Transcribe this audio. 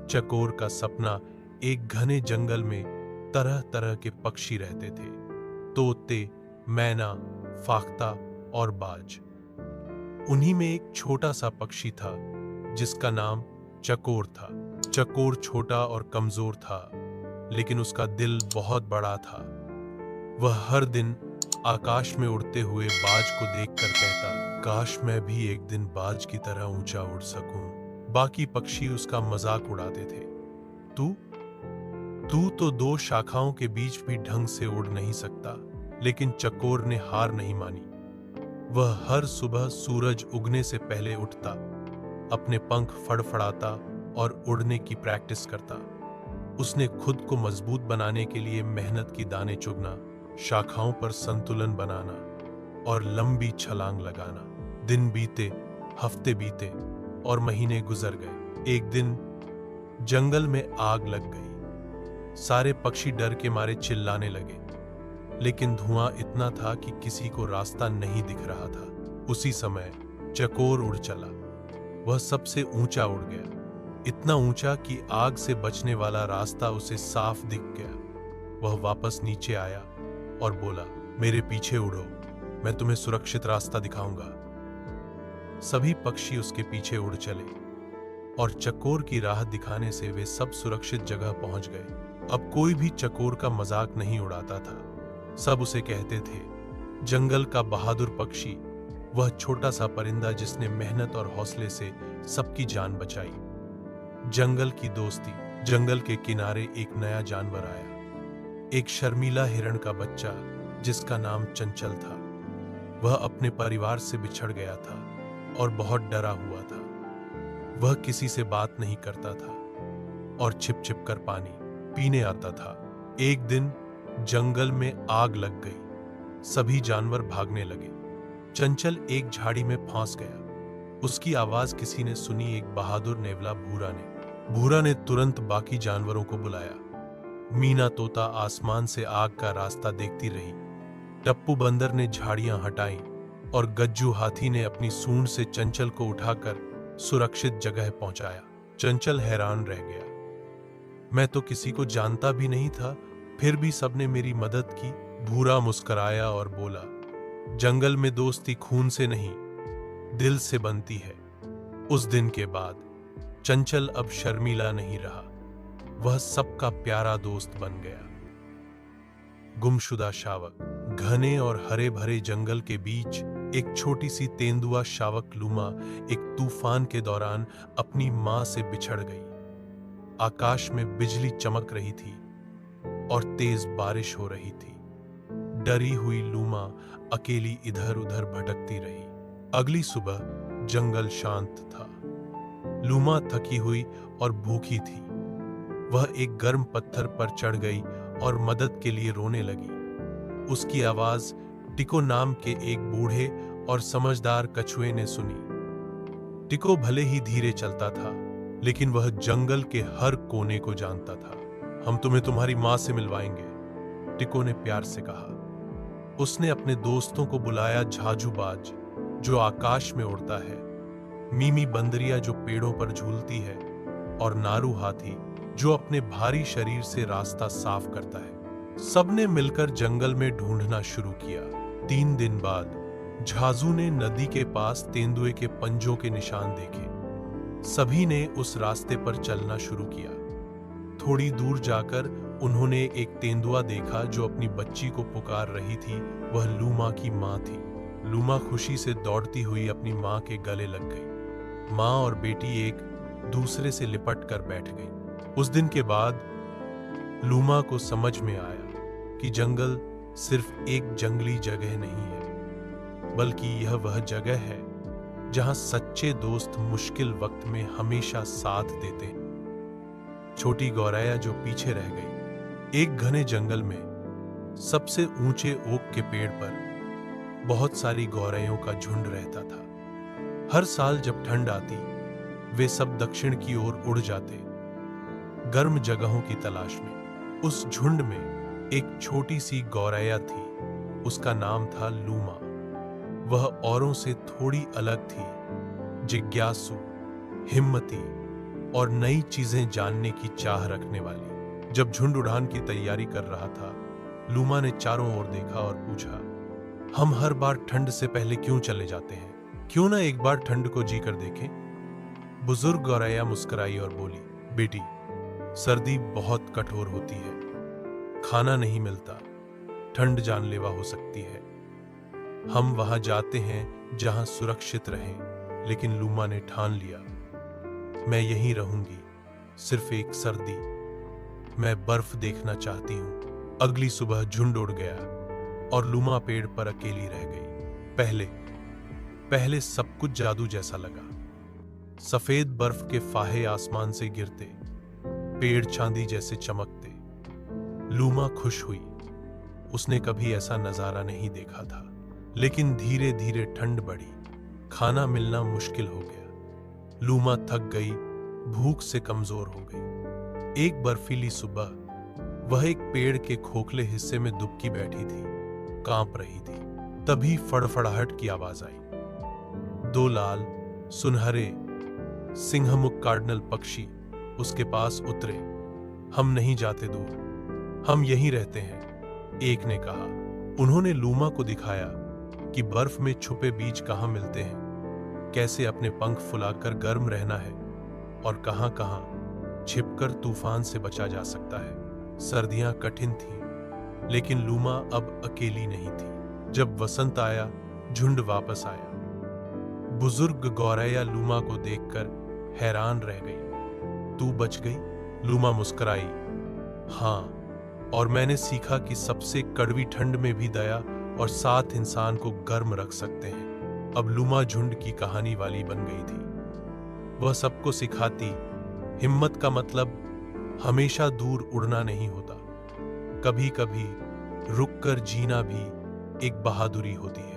चकोर का सपना एक घने जंगल में तरह तरह के पक्षी रहते थे। तोते, मैना, फाख्ता और बाज। उन्हीं में एक छोटा सा पक्षी था जिसका नाम चकोर था। चकोर छोटा और कमजोर था, लेकिन उसका दिल बहुत बड़ा था। वह हर दिन आकाश में उड़ते हुए बाज को देखकर कहता, काश मैं भी एक दिन बाज की तरह ऊंचा उड़ सकूं। बाकी पक्षी उसका मजाक उड़ाते थे। तू तू तो दो शाखाओं के बीच भी ढंग से उड़ नहीं सकता। लेकिन चकोर ने हार नहीं मानी। वह हर सुबह सूरज उगने से पहले उठता, अपने पंख फड़फड़ाता और उड़ने की प्रैक्टिस करता। उसने खुद को मजबूत बनाने के लिए मेहनत की दाने चुगना, शाखाओं पर संतुलन बनाना और लंबी छलांग लगाना। दिन बीते, हफ्ते बीते और महीने गुजर गए। एक दिन जंगल में आग लग गई। सारे पक्षी डर के मारे चिल्लाने लगे, लेकिन धुआं इतना था कि किसी को रास्ता नहीं दिख रहा था। उसी समय चकोर उड़ चला। वह सबसे ऊंचा उड़ गया, इतना ऊंचा कि आग से बचने वाला रास्ता उसे साफ दिख गया। वह वापस नीचे आया और बोला, मेरे पीछे उड़ो, मैं तुम्हें सुरक्षित रास्ता दिखाऊंगा। सभी पक्षी उसके पीछे उड़ चले और चकोर की राह दिखाने से वे सब सुरक्षित जगह पहुंच गए। अब कोई भी चकोर का मजाक नहीं उड़ाता था। सब उसे कहते थे, जंगल का बहादुर पक्षी, वह छोटा सा परिंदा जिसने मेहनत और हौसले से सबकी जान बचाई। जंगल की दोस्ती। जंगल के किनारे एक नया जानवर आया, एक शर्मीला हिरण का बच्चा जिसका नाम चंचल था। वह अपने परिवार से बिछड़ गया था और बहुत डरा हुआ था। वह किसी से बात नहीं करता था और छिप छिप कर पानी पीने आता था। एक दिन जंगल में आग लग गई। सभी जानवर भागने लगे। चंचल एक झाड़ी में फंस गया। उसकी आवाज किसी ने सुनी, एक बहादुर नेवला भूरा ने। भूरा ने तुरंत बाकी जानवरों को बुलाया। मीना तोता आसमान से आग का रास्ता देखती रही। टप्पू बंदर ने झाड़ियां हटाई और गज्जू हाथी ने अपनी सूंड से चंचल को उठाकर सुरक्षित जगह पहुंचाया। चंचल हैरान रह गया। मैं तो किसी को जानता भी नहीं था, फिर भी सबने मेरी मदद की। भूरा मुस्कुराया और बोला, जंगल में दोस्ती खून से नहीं, दिल से बनती है। उस दिन के बाद चंचल अब शर्मीला नहीं रहा। वह सबका प्यारा दोस्त बन गया। गुमशुदा शावक। घने और हरे भरे जंगल के बीच एक छोटी सी तेंदुआ शावक लूमा एक तूफान के दौरान अपनी मां से बिछड़ गई। आकाश में बिजली चमक रही थी और तेज बारिश हो रही थी। डरी हुई लूमा अकेली इधर उधर भटकती रही। अगली सुबह जंगल शांत था। लूमा थकी हुई और भूखी थी। वह एक गर्म पत्थर पर चढ़ गई और मदद के लिए रोने लगी। उसकी आवाज टिको नाम के एक बूढ़े और समझदार कछुए ने सुनी। टिको भले ही धीरे चलता था, लेकिन वह जंगल के हर कोने को जानता था। हम तुम्हें तुम्हारी मां से मिलवाएंगे, टिको ने प्यार से कहा। उसने अपने दोस्तों को बुलाया, झाजूबाज जो आकाश में उड़ता है, मीमी बंदरिया जो पेड़ों पर झूलती है, और नारू हाथी जो अपने भारी शरीर से रास्ता साफ करता है। सबने मिलकर जंगल में ढूंढना शुरू किया। 3 दिन बाद झाजू ने नदी के पास तेंदुए के पंजों के निशान देखे। सभी ने उस रास्ते पर चलना शुरू किया। थोड़ी दूर जाकर उन्होंने एक तेंदुआ देखा जो अपनी बच्ची को पुकार रही थी। वह लूमा की मां थी। लूमा खुशी से दौड़ती हुई अपनी मां के गले लग गई। मां और बेटी एक दूसरे से लिपट कर बैठ गई। उस दिन के बाद लूमा को समझ में आया कि जंगल सिर्फ एक जंगली जगह नहीं है, बल्कि यह वह जगह है जहां सच्चे दोस्त मुश्किल वक्त में हमेशा साथ देते हैं। छोटी गौरैया जो पीछे रह गई। एक घने जंगल में सबसे ऊंचे ओक के पेड़ पर बहुत सारी गौरैयों का झुंड रहता था। हर साल जब ठंड आती, वे सब दक्षिण की ओर उड़ जाते, गर्म जगहों की तलाश में। उस झुंड में एक छोटी सी गौरैया थी। उसका नाम था लूमा। वह औरों से थोड़ी अलग थी, जिज्ञासु, हिम्मती और नई चीजें जानने की चाह रखने वाली। जब झुंड उड़ान की तैयारी कर रहा था, लूमा ने चारों ओर देखा और पूछा, हम हर बार ठंड से पहले क्यों चले जाते हैं? क्यों ना एक बार ठंड को जी कर देखें? बुजुर्ग गौरैया मुस्कुराई और बोली, बेटी, सर्दी बहुत कठोर होती है, खाना नहीं मिलता, ठंड जानलेवा हो सकती है। हम वहां जाते हैं जहां सुरक्षित रहें। लेकिन लूमा ने ठान लिया, मैं यहीं रहूंगी, सिर्फ एक सर्दी, मैं बर्फ देखना चाहती हूं। अगली सुबह झुंड उड़ गया और लूमा पेड़ पर अकेली रह गई। पहले सब कुछ जादू जैसा लगा। सफेद बर्फ के फाहे आसमान से गिरते, पेड़ चांदी जैसे चमकते। लूमा खुश हुई, उसने कभी ऐसा नजारा नहीं देखा था। लेकिन धीरे धीरे ठंड बढ़ी, खाना मिलना मुश्किल हो गया। लूमा थक गई, भूख से कमजोर हो गई। एक बर्फीली सुबह वह एक पेड़ के खोखले हिस्से में दुबकी बैठी थी, कांप रही थी। तभी फड़फड़ाहट की आवाज आई। दो लाल सुनहरे सिंहमुख कार्डिनल पक्षी उसके पास उतरे। हम नहीं जाते दूर, हम यहीं रहते हैं, एक ने कहा। उन्होंने लूमा को दिखाया कि बर्फ में छुपे बीज कहाँ मिलते हैं, कैसे अपने पंख फुलाकर गर्म रहना है और कहां-कहां छिपकर तूफान से बचा जा सकता है। सर्दियां कठिन थीं, लेकिन लूमा अब अकेली नहीं थी। जब वसंत आया, झुंड वापस आया। बुजुर्ग गौरैया लूमा को देखकर हैरान रह गई। तू बच गई? लूमा मुस्कुराई। हां, और मैंने सीखा कि सबसे कड़वी ठंड में भी दया और साथ इंसान को गर्म रख सकते हैं। अब लूमा झुंड की कहानी वाली बन गई थी। वह सबको सिखाती, हिम्मत का मतलब हमेशा दूर उड़ना नहीं होता, कभी कभी रुक कर जीना भी एक बहादुरी होती है।